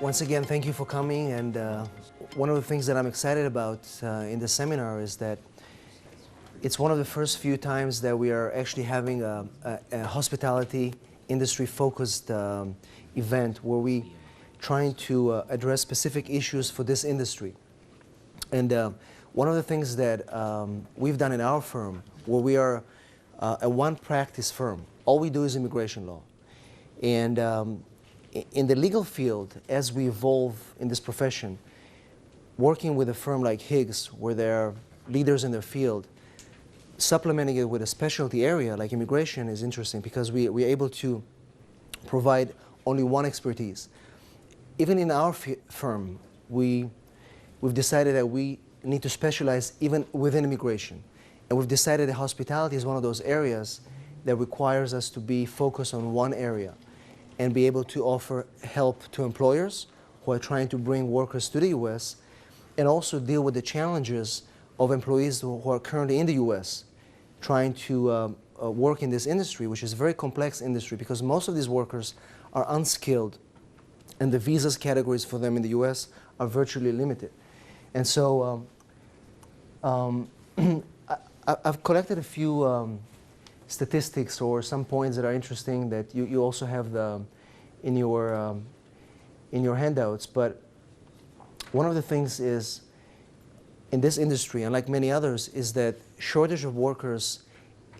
Once again, thank you for coming. And one of the things that I'm excited about in the seminar is that it's one of the first few times that we are actually having a hospitality industry-focused event where we trying to address specific issues for this industry. And one of the things that we've done in our firm, where we are a one-practice firm, all we do is immigration law. And in the legal field, as we evolve in this profession, working with a firm like Higgs, where they're leaders in their field, supplementing it with a specialty area like immigration is interesting because we're able to provide only one expertise. Even in our firm, we've decided that we need to specialize even within immigration. And we've decided that hospitality is one of those areas that requires us to be focused on one area and be able to offer help to employers who are trying to bring workers to the U.S. and also deal with the challenges of employees who are currently in the U.S. trying to work in this industry, which is a very complex industry because most of these workers are unskilled and the visas categories for them in the U.S. are virtually limited. And so I've collected a few statistics or some points that are interesting that you also have in your handouts. But one of the things is in this industry, unlike many others, is that shortage of workers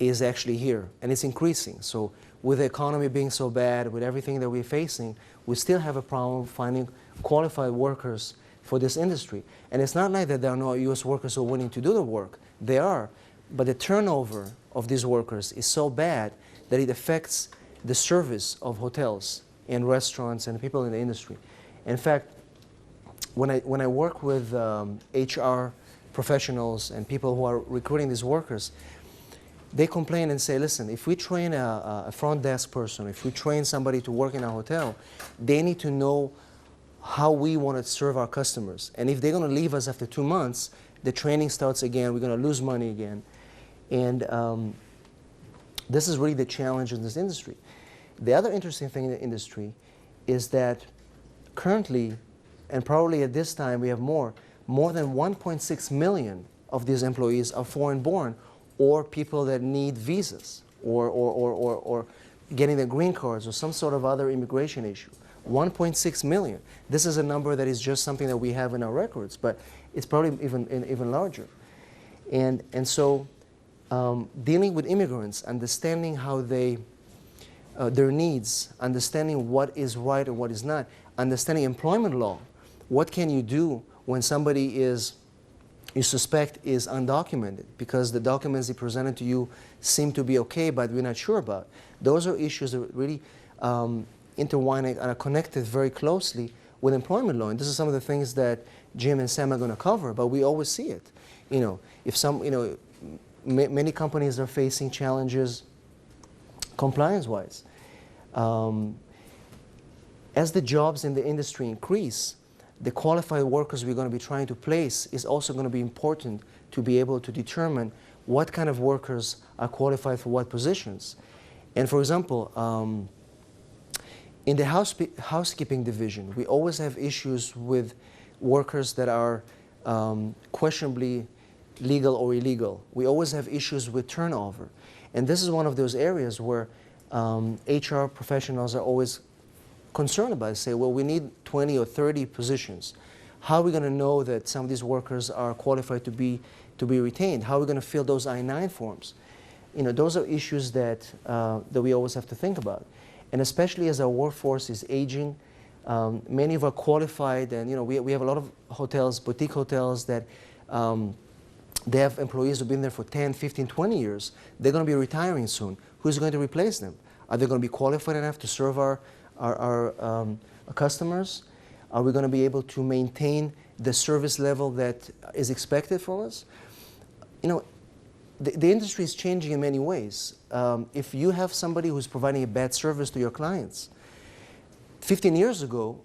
is actually here and it's increasing. So with the economy being so bad, with everything that we're facing, we still have a problem finding qualified workers for this industry. And it's not like that there are no U.S. workers who are willing to do the work. They are. But the turnover of these workers is so bad that it affects the service of hotels and restaurants and people in the industry. In fact, when I work with HR professionals and people who are recruiting these workers, they complain and say, listen, if we train a front desk person, if we train somebody to work in a hotel, they need to know how we want to serve our customers. And if they're going to leave us after 2 months, the training starts again, we're going to lose money again. And this is really the challenge in this industry. The other interesting thing in the industry is that currently, and probably at this time we have more than 1.6 million of these employees are foreign-born or people that need visas or getting their green cards or some sort of other immigration issue. 1.6 million. This is a number that is just something that we have in our records, but it's probably even larger. And so dealing with immigrants, understanding how their needs, understanding what is right and what is not, understanding employment law. What can you do when somebody you suspect is undocumented because the documents they presented to you seem to be okay, but we're not sure about? Those are issues that really intertwine and are connected very closely with employment law. And this is some of the things that Jim and Sam are going to cover, but we always see it. Many companies are facing challenges compliance-wise. As the jobs in the industry increase, the qualified workers we're going to be trying to place is also going to be important to be able to determine what kind of workers are qualified for what positions. And for example, in the housekeeping division, we always have issues with workers that are questionably legal or illegal. We always have issues with turnover. And this is one of those areas where HR professionals are always concerned about it. Say, well, we need 20 or 30 positions. How are we going to know that some of these workers are qualified to be retained? How are we going to fill those I-9 forms? Those are issues that we always have to think about. And especially as our workforce is aging, many of our qualified, and we have a lot of hotels, boutique hotels that they have employees who've been there for 10, 15, 20 years. They're going to be retiring soon. Who's going to replace them? Are they going to be qualified enough to serve our customers? Are we going to be able to maintain the service level that is expected from us? The industry is changing in many ways. If you have somebody who's providing a bad service to your clients, 15 years ago,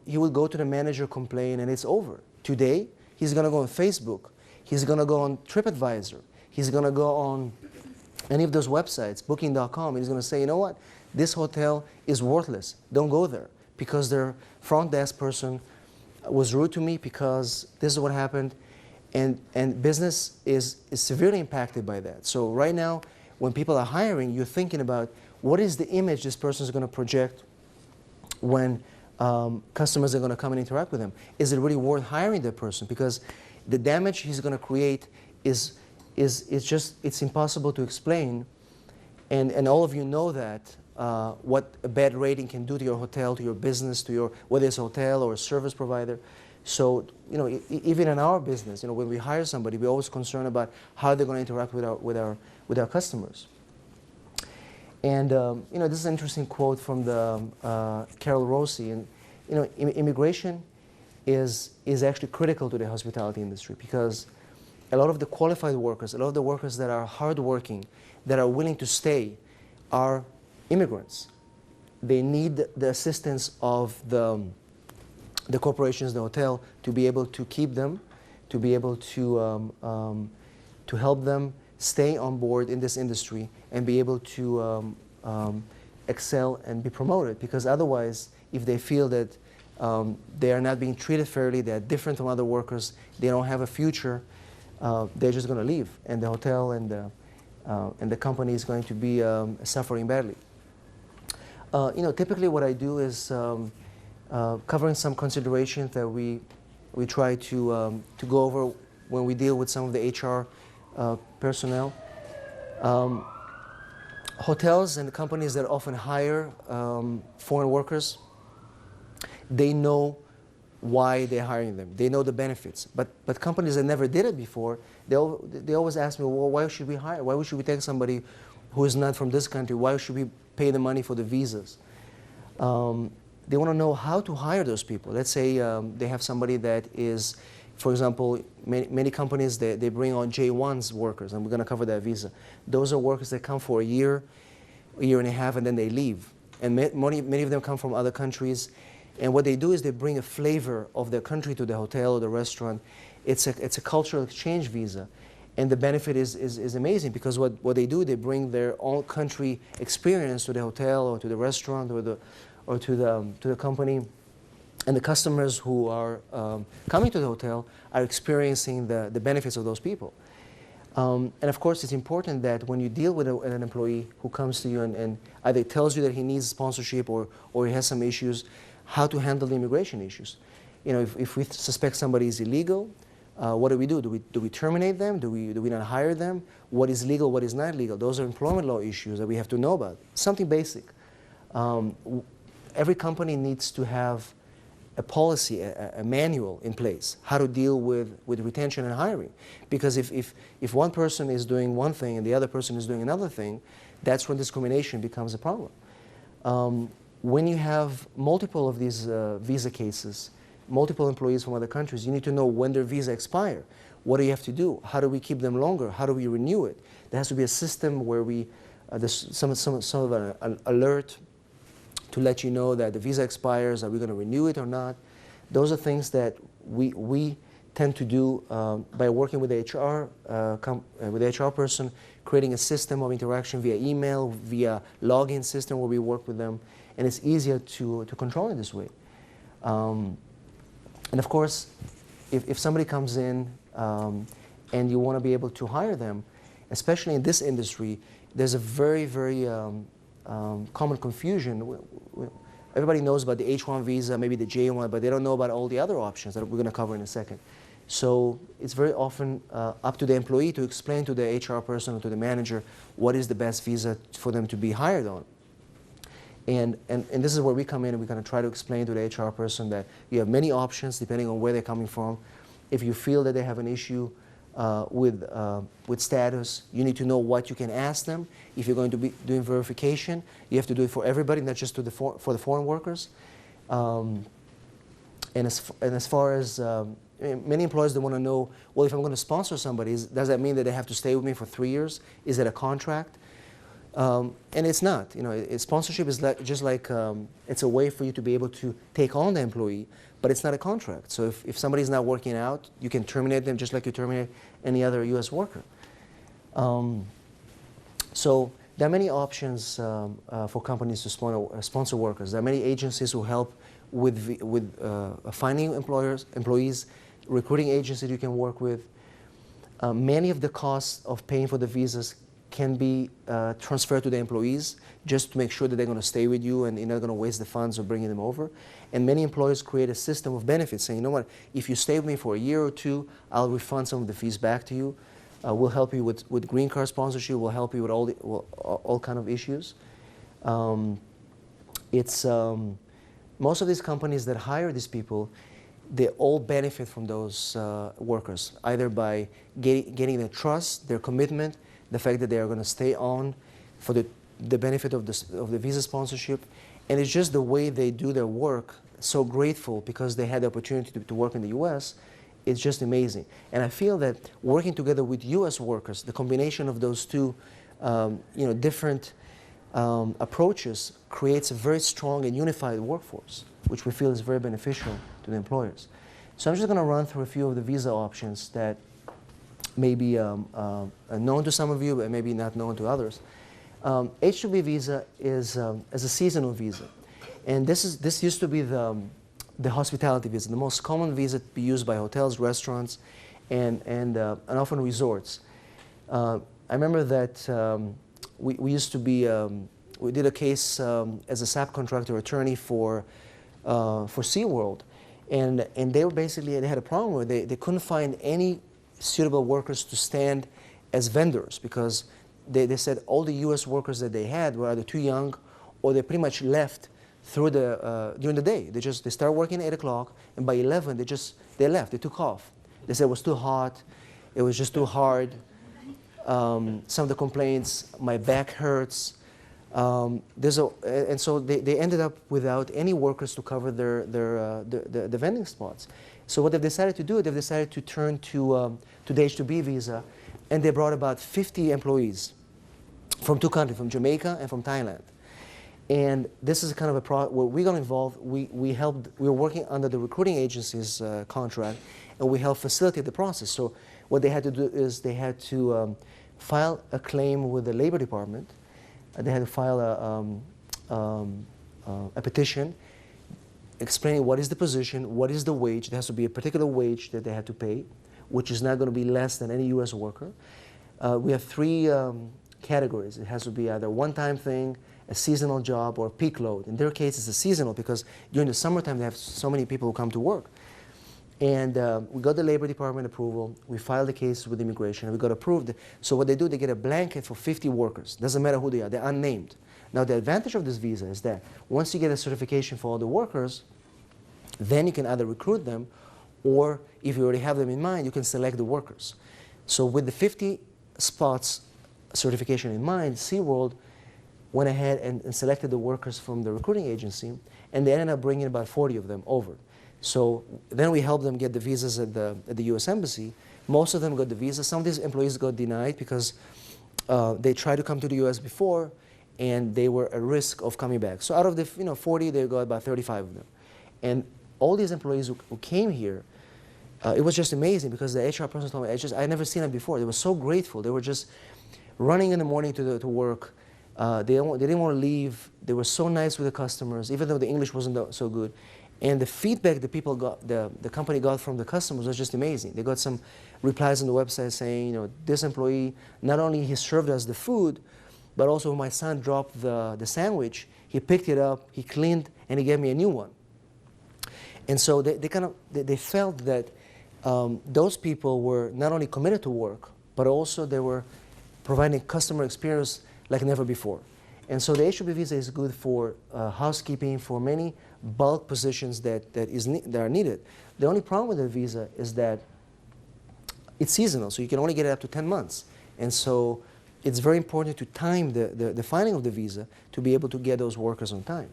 he would go to the manager, complain, and it's over. Today, he's going to go on Facebook. He's going to go on TripAdvisor. He's going to go on any of those websites, Booking.com, and he's going to say, you know what? This hotel is worthless. Don't go there. because their front desk person was rude to me, because this is what happened. And business is severely impacted by that. So right now, when people are hiring, you're thinking about what is the image this person is going to project when customers are going to come and interact with them. Is it really worth hiring that person? Because the damage he's going to create is it's impossible to explain. And all of you know that, what a bad rating can do to your hotel, to your business, to your, whether it's a hotel or a service provider. So, you know, even in our business, you know, when we hire somebody, we're always concerned about how they're going to interact with our customers. And you know, this is an interesting quote from the Carol Rossi. And you know, immigration is actually critical to the hospitality industry, because a lot of the qualified workers, a lot of the workers that are hardworking, that are willing to stay, are immigrants. They need the assistance of the corporations, the hotel, to be able to keep them, to be able to help them stay on board in this industry and be able to excel and be promoted. Because otherwise, if they feel that they are not being treated fairly, they're different from other workers, they don't have a future, they're just going to leave, and the hotel and the company is going to be suffering badly. You know, typically what I do is covering some considerations that we try to go over when we deal with some of the HR personnel. Hotels and companies that often hire foreign workers, they know why they're hiring them. They know the benefits. But companies that never did it before, they always ask me, well, why should we hire? Why should we take somebody who is not from this country? Why should we pay the money for the visas? They want to know how to hire those people. Let's say they have somebody that is, for example, many companies, they bring on J1s workers, and we're going to cover that visa. Those are workers that come for a year and a half, and then they leave. And many of them come from other countries. And what they do is they bring a flavor of their country to the hotel or the restaurant. It's a cultural exchange visa. And the benefit is amazing, because what they do, they bring their own country experience to the hotel or to the restaurant or to the company. And the customers who are coming to the hotel are experiencing the benefits of those people. And of course, it's important that when you deal with an employee who comes to you and either tells you that he needs sponsorship or he has some issues, how to handle the immigration issues. You know, if we suspect somebody is illegal, what do? Do we terminate them? Do we not hire them? What is legal, what is not legal? Those are employment law issues that we have to know about. Something basic. Every company needs to have a policy, a manual in place, how to deal with retention and hiring. Because if one person is doing one thing and the other person is doing another thing, that's when discrimination becomes a problem. When you have multiple of these visa cases, multiple employees from other countries, you need to know when their visa expire. What do you have to do? How do we keep them longer? How do we renew it? There has to be a system where there's some of an alert to let you know that the visa expires. Are we going to renew it or not? Those are things that we tend to do by working with the HR person, creating a system of interaction via email, via login system where we work with them, and it's easier to control it this way. And of course, if somebody comes in and you want to be able to hire them, especially in this industry, there's a very, very common confusion. Everybody knows about the H-1 visa, maybe the J-1, but they don't know about all the other options that we're going to cover in a second. So it's very often up to the employee to explain to the HR person or to the manager what is the best visa for them to be hired on. And this is where we come in, and we're going to try to explain to the HR person that you have many options depending on where they're coming from. If you feel that they have an issue with status, you need to know what you can ask them. If you're going to be doing verification, you have to do it for everybody, not just for the foreign workers. And as far as many employers, they want to know, well, if I'm going to sponsor somebody, does that mean that they have to stay with me for 3 years? Is it a contract? And it's not. You know, sponsorship is just like it's a way for you to be able to take on the employee, but it's not a contract. So if somebody's not working out, you can terminate them just like you terminate any other U.S. worker. So there are many options for companies to sponsor workers. There are many agencies who help finding employees, recruiting agencies you can work with. Many of the costs of paying for the visas can be transferred to the employees just to make sure that they're going to stay with you and you're not going to waste the funds of bringing them over. And many employers create a system of benefits saying, you know what, if you stay with me for a year or two, I'll refund some of the fees back to you. We'll help you with green card sponsorship. We'll help you with all kind of issues. Most of these companies that hire these people, they all benefit from those workers, either by getting their trust, their commitment, the fact that they are going to stay on for the benefit of the visa sponsorship. And it's just the way they do their work, so grateful because they had the opportunity to work in the US. It's just amazing. And I feel that working together with US workers, the combination of those two different approaches creates a very strong and unified workforce, which we feel is very beneficial to the employers. So I'm just going to run through a few of the visa options that may be known to some of you, but maybe not known to others. H-2B visa is a seasonal visa. And this used to be the hospitality visa, the most common visa to be used by hotels, restaurants, and often resorts. I remember that we used to be, we did a case as a subcontractor attorney for SeaWorld. And they were basically, they had a problem where they couldn't find any suitable workers to stand as vendors because they said all the US workers that they had were either too young or they pretty much left through during the day. They started working at 8 o'clock and by 11 they left, they took off. They said it was too hot, it was just too hard. Some of the complaints, my back hurts. And so they ended up without any workers to cover the vending spots. So what they've decided to do, they've decided to turn to the H-2B visa, and they brought about 50 employees from two countries, from Jamaica and from Thailand. And this is kind of where we got involved. We were working under the recruiting agency's contract, and we helped facilitate the process. So what they had to do is they had to file a claim with the Labor Department. They had to file a petition explaining what is the position, what is the wage. There has to be a particular wage that they had to pay, which is not going to be less than any US worker. We have three categories. It has to be either a one-time thing, a seasonal job, or a peak load. In their case, it's a seasonal because during the summertime, they have so many people who come to work. And we got the Labor Department approval. We filed the case with immigration, and we got approved. So what they do, they get a blanket for 50 workers. Doesn't matter who they are. They're unnamed. Now, the advantage of this visa is that once you get a certification for all the workers, then you can either recruit them, or if you already have them in mind, you can select the workers. So with the 50 spots certification in mind, SeaWorld went ahead and selected the workers from the recruiting agency, and they ended up bringing about 40 of them over. So then we helped them get the visas at the US Embassy. Most of them got the visa. Some of these employees got denied because they tried to come to the US before, and they were at risk of coming back. So out of the 40, they got about 35 of them. And all these employees who came here, it was just amazing because the HR person told me, I had never seen them before. They were so grateful. They were just running in the morning to work. They didn't want to leave. They were so nice with the customers, even though the English wasn't so good. And the feedback that people got, the company got from the customers was just amazing. They got some replies on the website saying, this employee, not only he served us the food, but also when my son dropped the sandwich, he picked it up, he cleaned, and he gave me a new one. And so they felt that those people were not only committed to work, but also they were providing customer experience like never before. And so the H-2B visa is good for housekeeping, for many bulk positions that are needed. The only problem with the visa is that it's seasonal, so you can only get it up to 10 months. And so it's very important to time the filing of the visa to be able to get those workers on time.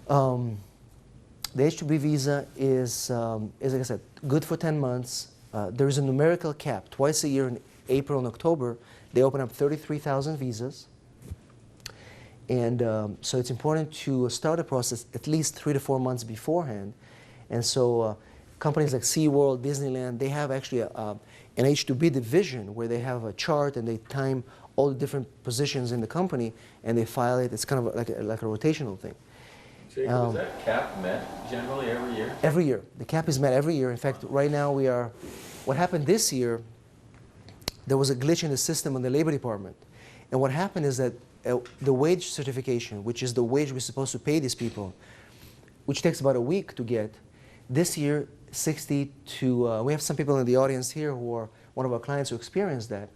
The H-2B visa is, like I said, good for 10 months. There is a numerical cap. Twice a year in April and October, they open up 33,000 visas. And so it's important to start the process at least 3 to 4 months beforehand. And so companies like SeaWorld, Disneyland, they have actually an H-2B division where they have a chart and they time all the different positions in the company and they file it. It's kind of like a rotational thing. Jacob, is that cap met generally every year? Every year. The cap is met every year. In fact, right now we are, what happened this year, there was a glitch in the system in the Labor Department. And what happened is that the wage certification, which is the wage we're supposed to pay these people, which takes about a week to get, this year, 60 to, we have some people in the audience here who are one of our clients who experienced that,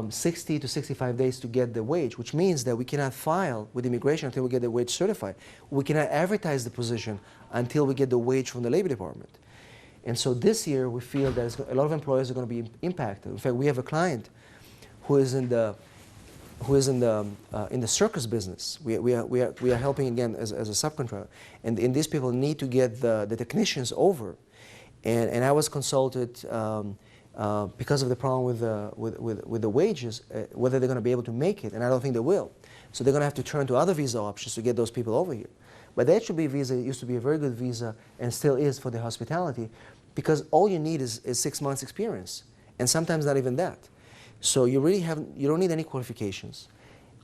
60 to 65 days to get the wage, which means that we cannot file with immigration until we get the wage certified. We cannot advertise the position until we get the wage from the Labor Department. And so this year we feel that a lot of employers are going to be impacted. In fact, we have a client who is in the circus business. We are helping again as a subcontractor, and these people need to get the technicians over, and I was consulted because of the problem with the wages, whether they're going to be able to make it, and I don't think they will. So they're going to have to turn to other visa options to get those people over here. But the H-2B visa used to be a very good visa and still is for the hospitality, because all you need is 6 months experience, and sometimes not even that. So you really you don't need any qualifications.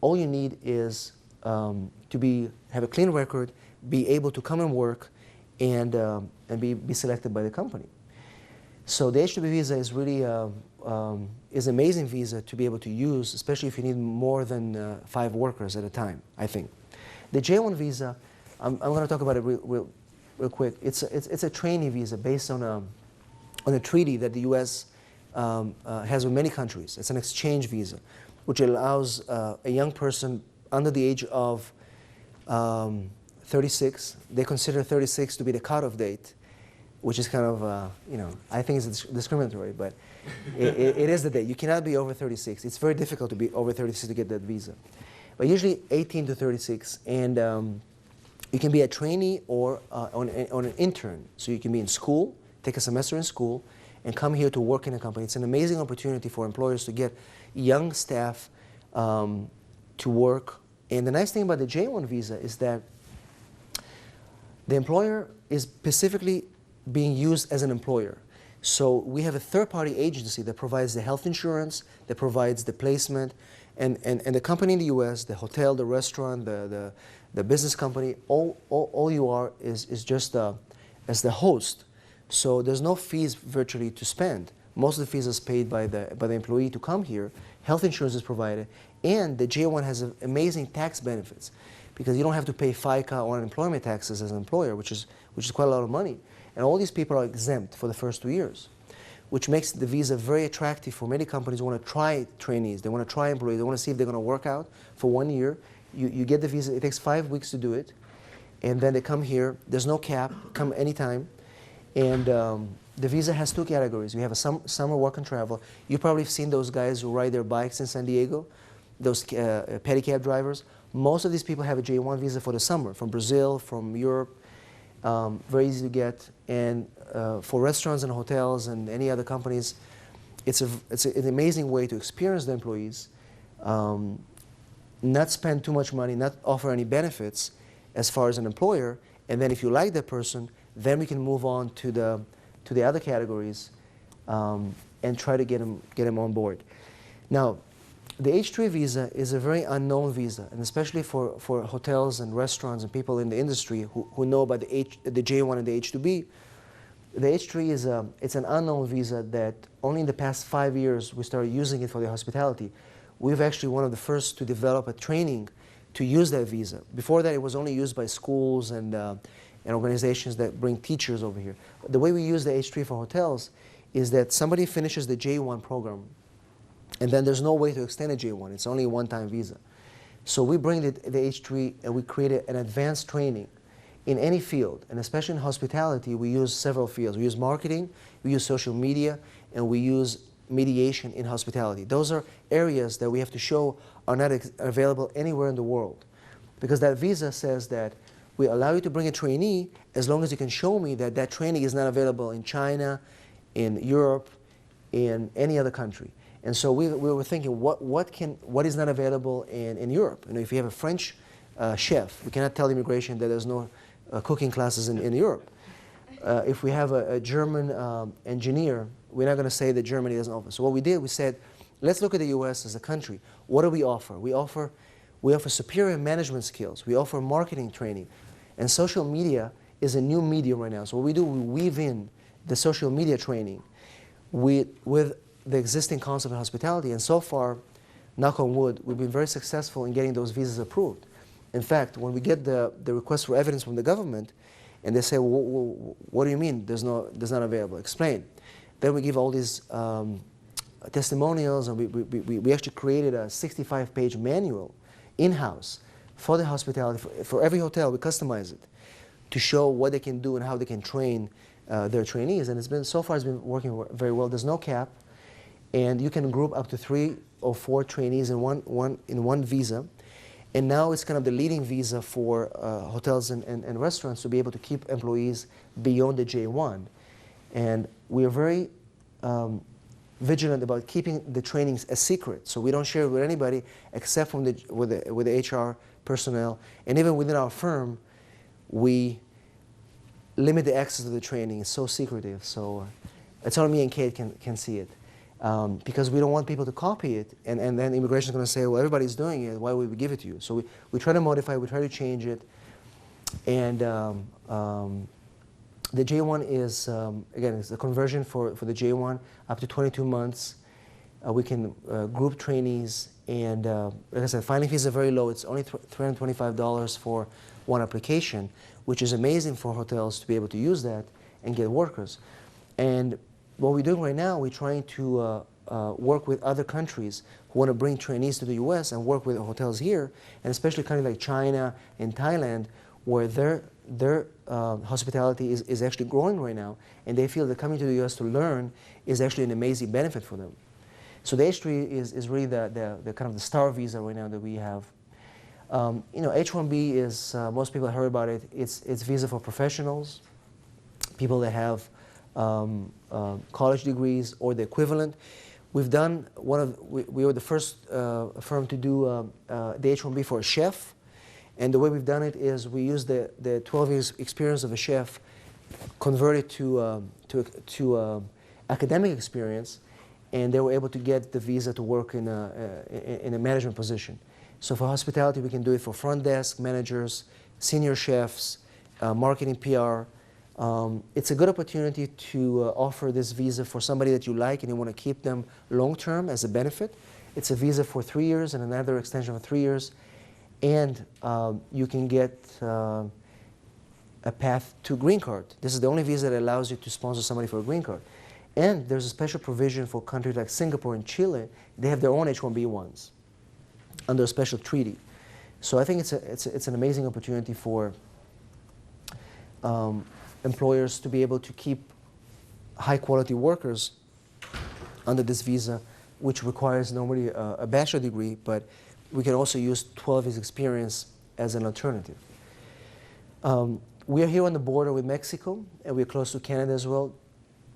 All you need is to have a clean record, be able to come and work, and be selected by the company. So the H-2B visa is really is an amazing visa to be able to use, especially if you need more than 5 workers at a time, I think. The J-1 visa, I'm going to talk about it real quick. It's a trainee visa based on a treaty that the U.S. Has with many countries. It's an exchange visa, which allows a young person under the age of 36. They consider 36 to be the cutoff date, which is kind of, I think it's discriminatory, but it is the date. You cannot be over 36. It's very difficult to be over 36 to get that visa. But usually 18 to 36, and you can be a trainee or on an intern. So you can be in school, take a semester in school, and come here to work in a company. It's an amazing opportunity for employers to get young staff to work. And the nice thing about the J-1 visa is that the employer is specifically being used as an employer. So we have a third-party agency that provides the health insurance, that provides the placement, and the company in the U.S., the hotel, the restaurant, the business company, all you are is just as the host. So there's no fees virtually to spend. Most of the fees is paid by the employee to come here. Health insurance is provided, and the J-1 has amazing tax benefits because you don't have to pay FICA or unemployment taxes as an employer, which is quite a lot of money. And all these people are exempt for the first 2 years, which makes the visa very attractive for many companies who want to try trainees. They want to try employees. They want to see if they're going to work out for 1 year. You get the visa. It takes 5 weeks to do it, and then they come here. There's no cap. Come anytime. And the visa has 2 categories. We have a summer work and travel. You've probably seen those guys who ride their bikes in San Diego, those pedicab drivers. Most of these people have a J-1 visa for the summer, from Brazil, from Europe. Very easy to get. And for restaurants and hotels and any other companies, it's an amazing way to experience the employees, not spend too much money, not offer any benefits as far as an employer. And then if you like that person, then we can move on to the other categories and try to get them on board. Now, the H-3 visa is a very unknown visa, and especially for hotels and restaurants and people in the industry who know about the J-1 and the H-2B. The H-3 it's an unknown visa that only in the past 5 years we started using it for the hospitality. We've actually one of the first to develop a training to use that visa. Before that, it was only used by schools and organizations that bring teachers over here. The way we use the H-3 for hotels is that somebody finishes the J-1 program, and then there's no way to extend a J-1. It's only a one-time visa. So we bring the H-3 and we create an advanced training in any field, and especially in hospitality, we use several fields. We use marketing, we use social media, and we use mediation in hospitality. Those are areas that we have to show are not available anywhere in the world, because that visa says that we allow you to bring a trainee as long as you can show me that that training is not available in China, in Europe, in any other country. And so we were thinking, what is not available in Europe? You know, if you have a French chef, we cannot tell immigration that there's no cooking classes in Europe. If we have a German engineer, we're not going to say that Germany doesn't offer. So what we did, we said, let's look at the U.S. as a country. What do we offer? We offer superior management skills. We offer marketing training. And social media is a new medium right now. So what we do, we weave in the social media training with the existing concept of hospitality. And so far, knock on wood, we've been very successful in getting those visas approved. In fact, when we get the request for evidence from the government, and they say, well, what do you mean there's not available? Explain. Then we give all these testimonials, and we actually created a 65-page manual in-house for the hospitality. For every hotel, we customize it to show what they can do and how they can train their trainees. And so far it's been working very well. There's no cap, and you can group up to 3 or 4 trainees in one visa. And now it's kind of the leading visa for hotels and restaurants to be able to keep employees beyond the J1. And we are very vigilant about keeping the trainings a secret. So we don't share it with anybody except from with the HR personnel. And even within our firm, we limit the access to the training. It's so secretive. So it's only me and Kate can see it. Because we don't want people to copy it, and then immigration is going to say, well, everybody's doing it, why would we give it to you? So we try to modify, we try to change it. And the J1 is, again, it's a conversion for the J1 up to 22 months. We can group trainees, and like I said, filing fees are very low. It's only $325 for one application, which is amazing for hotels to be able to use that and get workers. And what we're doing right now, we're trying to work with other countries who want to bring trainees to the U.S. and work with hotels here, and especially countries like China and Thailand, where their hospitality is actually growing right now, and they feel that coming to the U.S. to learn is actually an amazing benefit for them. So the H3 is really the kind of the star visa right now that we have. You know, H1B is, most people have heard about it, it's visa for professionals, people that have college degrees or the equivalent. We've done we were the first firm to do the H1B for a chef, and the way we've done it is we use the 12 years experience of a chef, convert it to academic experience, and they were able to get the visa to work in a management position. So for hospitality, we can do it for front desk managers, senior chefs, marketing, PR. It's a good opportunity to offer this visa for somebody that you like and you want to keep them long-term as a benefit. It's a visa for 3 years and another extension for 3 years. And you can get a path to green card. This is the only visa that allows you to sponsor somebody for a green card. And there's a special provision for countries like Singapore and Chile. They have their own H-1B ones under a special treaty. So I think it's an amazing opportunity for employers to be able to keep high-quality workers under this visa, which requires normally a bachelor degree, but we can also use 12 years experience as an alternative. We are here on the border with Mexico, and we're close to Canada as well.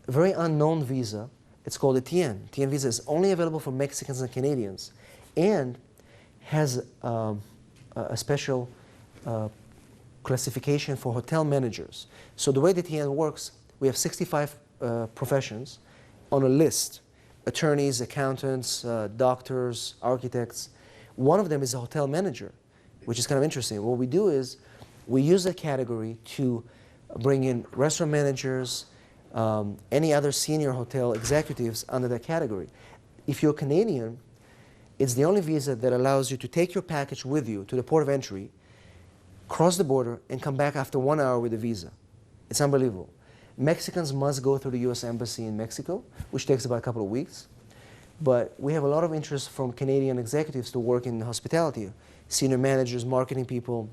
A very unknown visa. It's called a TN. TN visa is only available for Mexicans and Canadians, and has a special classification for hotel managers. So the way the TN works, we have 65 professions on a list: attorneys, accountants, doctors, architects. One of them is a hotel manager, which is kind of interesting. What we do is we use that category to bring in restaurant managers, any other senior hotel executives under that category. If you're Canadian, it's the only visa that allows you to take your package with you to the port of entry, cross the border, and come back after 1 hour with a visa. It's unbelievable. Mexicans must go through the U.S. Embassy in Mexico, which takes about a couple of weeks. But we have a lot of interest from Canadian executives to work in hospitality, senior managers, marketing people.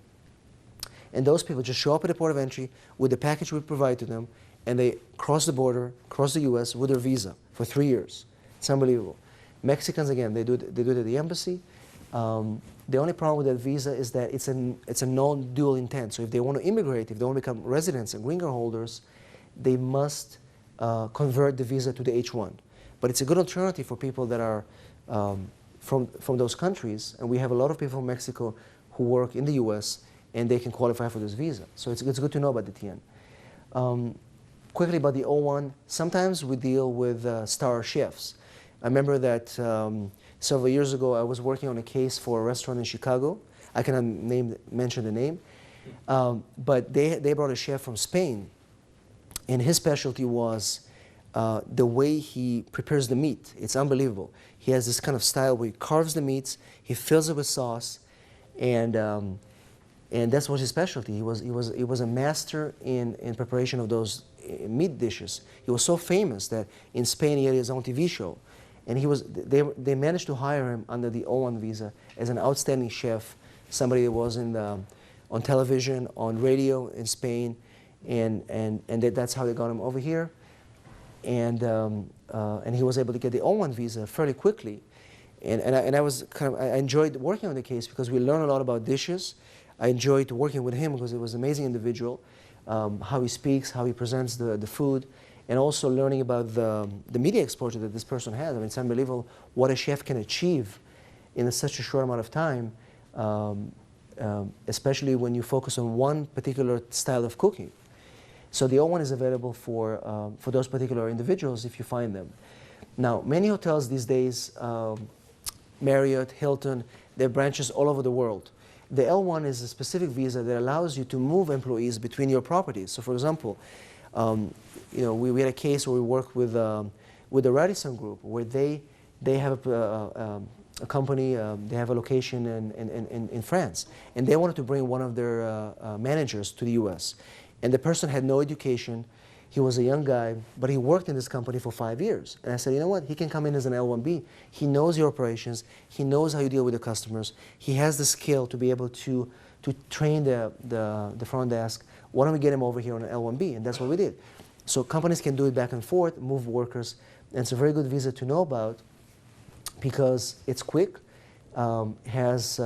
And those people just show up at the port of entry with the package we provide to them, and they cross the border, cross the U.S. with their visa for 3 years. It's unbelievable. Mexicans, again, they do it at the embassy. The only problem with that visa is that it's a non-dual intent. So if they want to immigrate, if they want to become residents and green card holders, they must convert the visa to the H1. But it's a good alternative for people that are from those countries. And we have a lot of people from Mexico who work in the U.S., and they can qualify for this visa. So it's good to know about the TN. Quickly about the O1, sometimes we deal with star chefs. I remember that several years ago I was working on a case for a restaurant in Chicago. I cannot mention the name. But they brought a chef from Spain, and his specialty was the way he prepares the meat. It's unbelievable. He has this kind of style where he carves the meats, he fills it with sauce, and that's what his specialty. He was a master in preparation of those meat dishes. He was so famous that in Spain he had his own TV show, and they managed to hire him under the O1 visa as an outstanding chef, somebody that was on television, on radio in Spain, and that's how they got him over here. And he was able to get the O1 visa fairly quickly. And I enjoyed working on the case because we learned a lot about dishes. I enjoyed working with him because he was an amazing individual, how he speaks, how he presents the food, and also learning about the media exposure that this person has. I mean, it's unbelievable what a chef can achieve in such a short amount of time, especially when you focus on one particular style of cooking. So the O1 is available for those particular individuals if you find them. Now, many hotels these days, Marriott, Hilton, they have branches all over the world. The L1 is a specific visa that allows you to move employees between your properties. So for example, we had a case where we worked with the Radisson Group, where they have a company, they have a location in France, and they wanted to bring one of their managers to the US. And the person had no education. He was a young guy, but he worked in this company for 5 years. And I said, you know what, he can come in as an L1B. He knows your operations. He knows how you deal with the customers. He has the skill to be able to train the front desk. Why don't we get him over here on an L1B? And that's what we did. So companies can do it back and forth, move workers. And it's a very good visa to know about because it's quick, has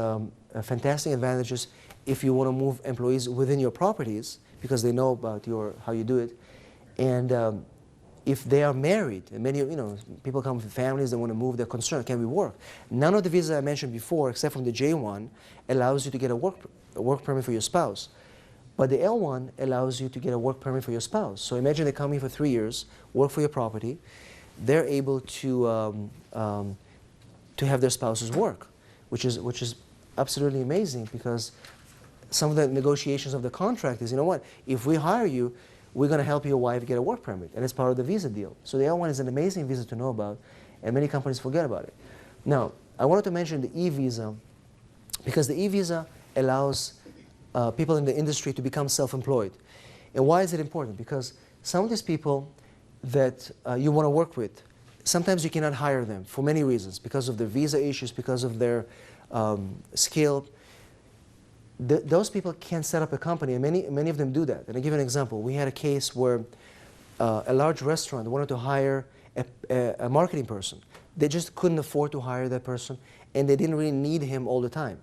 fantastic advantages if you want to move employees within your properties because they know about how you do it. And if they are married, and many, people come with families that want to move, they're concerned, can we work? None of the visas I mentioned before, except from the J1, allows you to get a work permit for your spouse. But the L1 allows you to get a work permit for your spouse. So imagine they come here for 3 years, work for your property, they're able to have their spouses work, which is absolutely amazing because some of the negotiations of the contract is, you know what, if we hire you, we're going to help your wife get a work permit, and it's part of the visa deal. So the L1 is an amazing visa to know about, and many companies forget about it. Now, I wanted to mention the E-visa because the E-visa allows people in the industry to become self-employed. And why is it important? Because some of these people that you want to work with, sometimes you cannot hire them for many reasons, because of their visa issues, because of their skill. Those people can't set up a company, and many of them do that. And I'll give you an example. We had a case where a large restaurant wanted to hire a marketing person. They just couldn't afford to hire that person, and they didn't really need him all the time.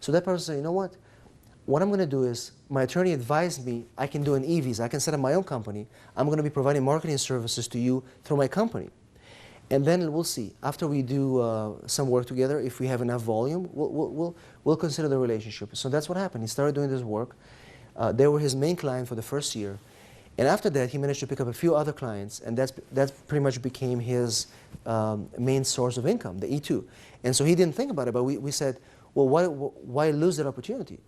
So that person said, you know what I'm going to do is, my attorney advised me I can do an E-visa. I can set up my own company. I'm going to be providing marketing services to you through my company. And then we'll see. After we do some work together, if we have enough volume, we'll consider the relationship. So that's what happened. He started doing this work. They were his main client for the first year. And after that, he managed to pick up a few other clients, and that pretty much became his main source of income, the E2. And so he didn't think about it, but we said, well, why lose that opportunity?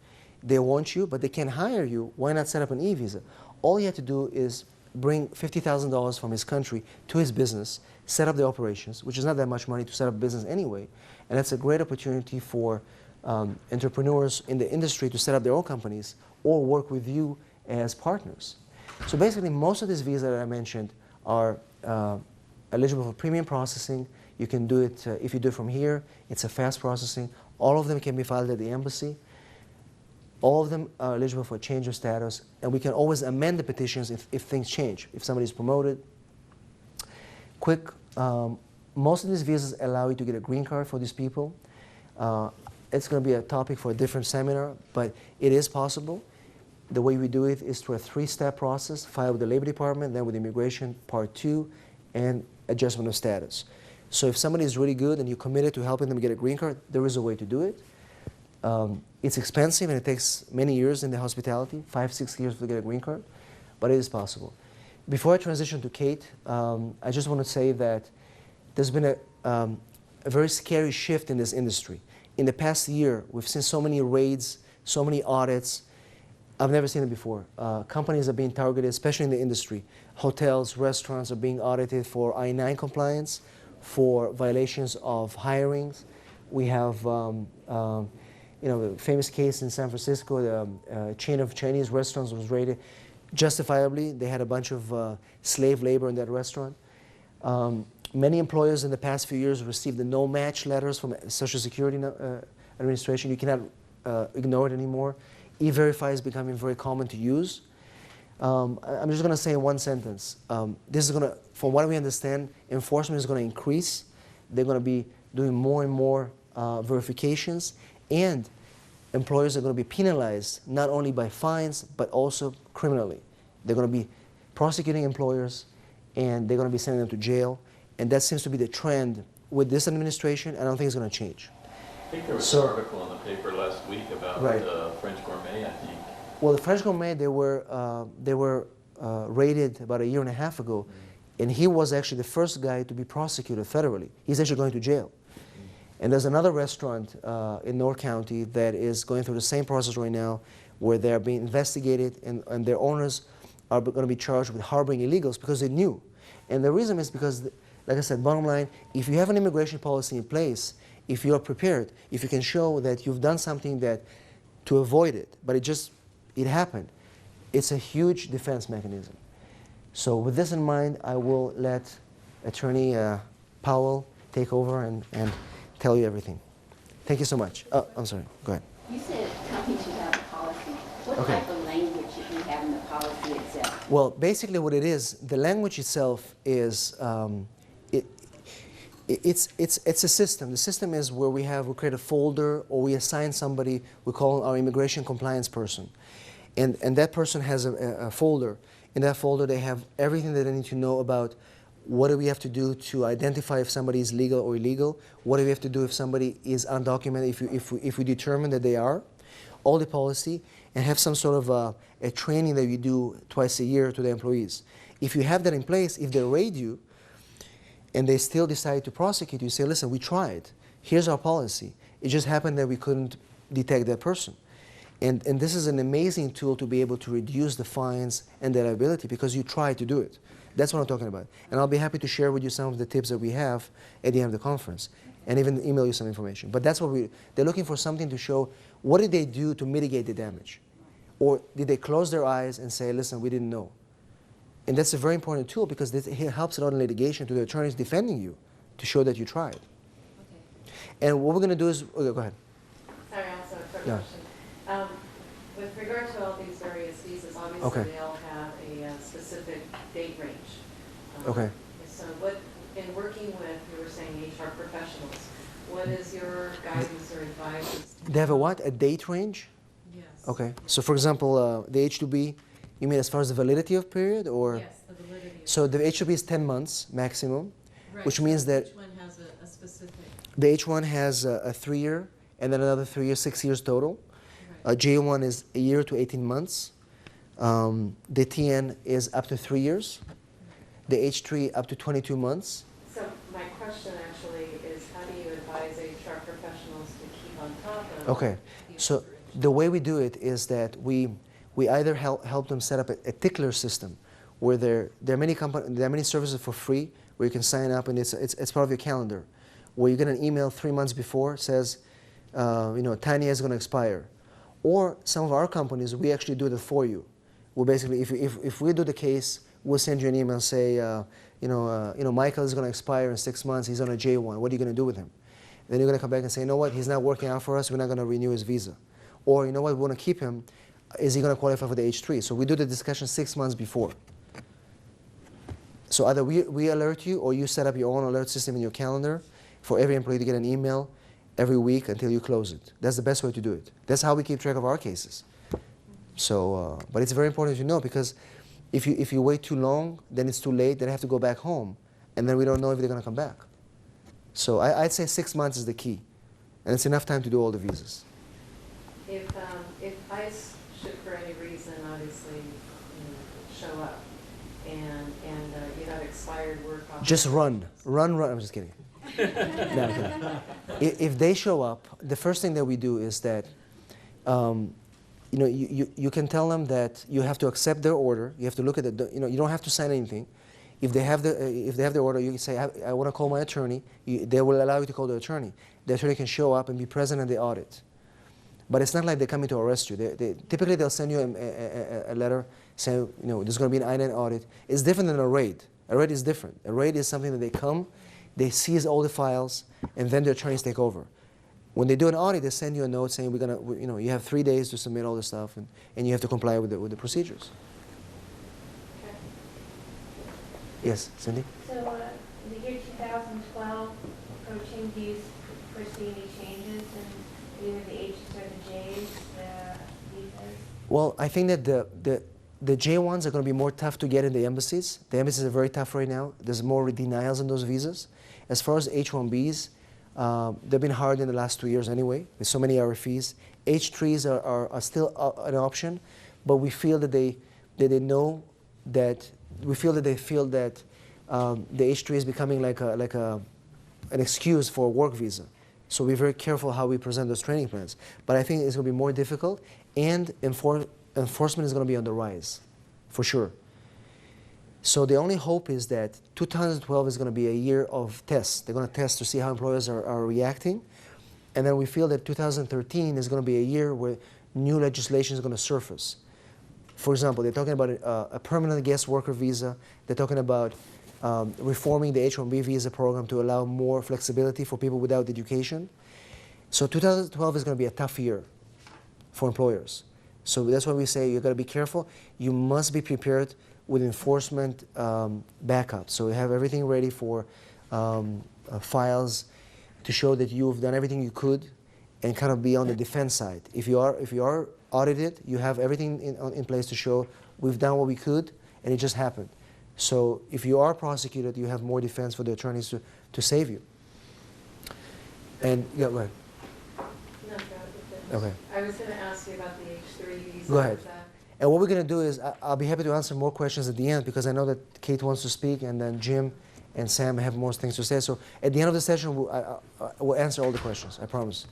They want you, but they can't hire you. Why not set up an E-visa? All he had to do is bring $50,000 from his country to his business, set up the operations, which is not that much money to set up a business anyway. And that's a great opportunity for entrepreneurs in the industry to set up their own companies or work with you as partners. So basically, most of these visas that I mentioned are eligible for premium processing. You can do it, if you do it from here, it's a fast processing. All of them can be filed at the embassy. All of them are eligible for change of status, and we can always amend the petitions if things change, if somebody is promoted. Quick, most of these visas allow you to get a green card for these people. It's going to be a topic for a different seminar, but it is possible. The way we do it is through a 3-step process: file with the Labor Department, then with Immigration Part 2, and adjustment of status. So if somebody is really good and you're committed to helping them get a green card, there is a way to do it. It's expensive and it takes many years in the hospitality, 5-6 years to get a green card, but it is possible. Before I transition to Kate, I just want to say that there's been a very scary shift in this industry. In the past year, we've seen so many raids, so many audits. I've never seen it before. Companies are being targeted, especially in the industry. Hotels, restaurants are being audited for I-9 compliance, for violations of hirings. We have, you know, a famous case in San Francisco. The chain of Chinese restaurants was raided. Justifiably, they had a bunch of slave labor in that restaurant. Many employers in the past few years received the no-match letters from Social Security Administration. You cannot ignore it anymore. E-Verify is becoming very common to use. I'm just going to say in one sentence. This is going to, from what we understand, enforcement is going to increase. They're going to be doing more and more verifications, and employers are going to be penalized not only by fines but also criminally. They're going to be prosecuting employers, and they're going to be sending them to jail. And that seems to be the trend with this administration. I don't think it's going to change. I think there was an article in the paper last week about Right. French Gourmet, I think. Well, the French Gourmet, they were raided about a year and a half ago, and he was actually the first guy to be prosecuted federally. He's actually going to jail. And there's another restaurant in North County that is going through the same process right now, where they're being investigated, and their owners are going to be charged with harboring illegals because they knew. And the reason is because, like I said, bottom line, if you have an immigration policy in place, if you are prepared, if you can show that you've done something to avoid it, but it happened, it's a huge defense mechanism. So with this in mind, I will let Attorney Powell take over and tell you everything. Thank you so much. Oh, I'm sorry. Go ahead. You said companies should have a policy. What Okay. type of language should you have in the policy itself? Well, basically what it is, the language itself is, it's a system. The system is where we create a folder, or we assign somebody, we call our immigration compliance person. And that person has a folder. In that folder, they have everything that they need to know about what do we have to do to identify if somebody is legal or illegal, what do we have to do if somebody is undocumented, if we determine that they are, all the policy, and have some sort of a training that you do twice a year to the employees. If you have that in place, if they raid you, and they still decide to prosecute you, say, listen, we tried. Here's our policy. It just happened that we couldn't detect that person. And this is an amazing tool to be able to reduce the fines and the liability because you tried to do it. That's what I'm talking about. And I'll be happy to share with you some of the tips that we have at the end of the conference and even email you some information. But that's what they're looking for, something to show what did they do to mitigate the damage? Or did they close their eyes and say, listen, we didn't know? And that's a very important tool because it helps a lot in litigation to the attorneys defending you to show that you tried. Okay. And what we're going to do is, okay, go ahead. Sorry, also a quick Yeah. question. With regard to all these various visas, obviously Okay. they all have a specific date range. Okay. So what, in working with, you were saying HR professionals, what is your guidance or advice? They have a what? A date range? Yes. Okay. So for example, the H-2B, you mean as far as the validity of period, or? Yes, the validity. So the H-2B is 10 months maximum, Right, which so means that each one has a specific. the H-1 has a 3-year and then another 3 years, 6 years total. Right. J-1 is a year to 18 months. The TN is up to 3 years. The H-3 up to 22 months. So my question actually is, how do you advise HR professionals to keep on top of? Okay. the So expiration? the way we do it is that we either help them set up a tickler system where there are many services for free where you can sign up, and it's part of your calendar, where you get an email 3 months before, says, Tanya is going to expire. Or some of our companies, we actually do it for you. Well, basically, if we do the case, we'll send you an email, say, Michael is going to expire in 6 months. He's on a J1. What are you going to do with him? Then you're going to come back and say, you know what? He's not working out for us. We're not going to renew his visa. Or, you know what? We want to keep him. Is he going to qualify for the H3? So we do the discussion 6 months before. So either we alert you, or you set up your own alert system in your calendar for every employee to get an email every week until you close it. That's the best way to do it. That's how we keep track of our cases. So, but it's very important to know, because if you wait too long, then it's too late. Then I have to go back home, and then we don't know if they're going to come back. So I'd say 6 months is the key, and it's enough time to do all the visas. If ICE should, for any reason, obviously, show up and you have expired work authorization. Just run. I'm just kidding. No. If they show up, the first thing that we do is that you know, you can tell them that you have to accept their order. You have to look at the, you know, you don't have to sign anything. If they have the order, you can say, I want to call my attorney. They will allow you to call the attorney. The attorney can show up and be present at the audit. But it's not like they're coming to arrest you. Typically, they'll send you a letter saying, you know, there's going to be an I-9 audit. It's different than a raid. A raid is different. A raid is something that they come, they seize all the files, and then the attorneys take over. When they do an audit, they send you a note saying, you know, you have 3 days to submit all the stuff, and you have to comply with the procedures. Okay. Yes, Cindy? So, the year 2012 approaching, do you foresee any changes in either the H's or the J's, the visas? Well, I think that the J ones are going to be more tough to get in the embassies. The embassies are very tough right now. There's more denials on those visas. As far as H-1Bs, they've been hard in the last 2 years anyway, with so many RFEs. H-3s are still an option, but we feel that they know that, we feel that they feel that the H-3 is becoming like an excuse for a work visa. So we're very careful how we present those training plans. But I think it's going to be more difficult, and enforcement is going to be on the rise, for sure. So the only hope is that 2012 is going to be a year of tests. They're going to test to see how employers are reacting. And then we feel that 2013 is going to be a year where new legislation is going to surface. For example, they're talking about a permanent guest worker visa. They're talking about reforming the H-1B visa program to allow more flexibility for people without education. So 2012 is going to be a tough year for employers. So that's why we say you've got to be careful. You must be prepared with enforcement backup. So you have everything ready for files to show that you've done everything you could, and kind of be on the defense side. If you are audited, you have everything in place to show we've done what we could, and it just happened. So if you are prosecuted, you have more defense for the attorneys to save you. And yeah, go ahead. No, go ahead. Okay. I was going to ask you about the H-3 visa. Go ahead. And what we're going to do is, I'll be happy to answer more questions at the end, because I know that Kate wants to speak, and then Jim and Sam have more things to say. So at the end of the session, we'll answer all the questions, I promise.